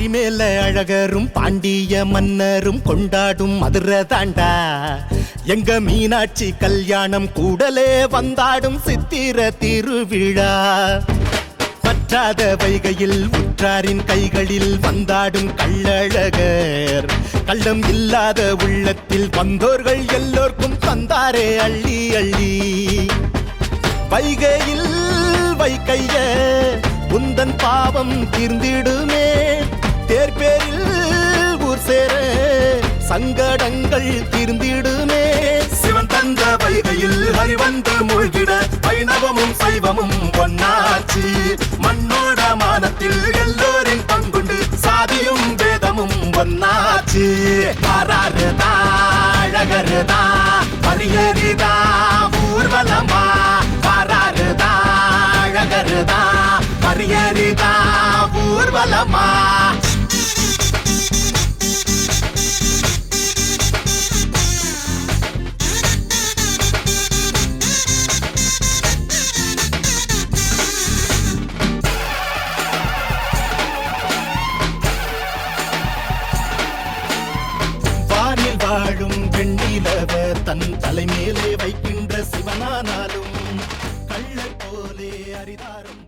பரிமேல அழகரும் பாண்டிய மன்னரும் கொண்டாடும் மதுரை தாண்டா எங்க மீனாட்சி கல்யாணம் கூடலே வந்தாடும் சித்திர திருவிழா. பற்றாத வைகையில் உற்றாரின் கைகளில் வந்தாடும் கள்ளழகர் கள்ளம் இல்லாத உள்ளத்தில் வந்தோர்கள் எல்லோர்க்கும் தந்தாரே அள்ளி அள்ளி. வைகையில் வைக்கைய உந்தன் பாவம் தீர்ந்திடுமே தேர்பேரில் ஊர் சேர சங்கடங்கள் தீர்ந்திடுமே. சிவன் தந்த வைகையில் ஹரிவந்து மூழ்கிட வைணவமும் சைவமும் ஒன்னாச்சு. மண்ணோட மானத்தில் எல்லோரின் பங்குண்டு சாதியும் வேதமும் ஒன்னாச்சு. பாராருதா அழகருதா பரியரிதா ஊர்வலமா. பாராருதா அழகருதா பரியரிதா ஊர்வலமா. வாழும் வெண்ணிலவ தன் தலைமேலே வைக்கின்ற சிவனானாலும் கள்ளர் போலே அரிதாரும்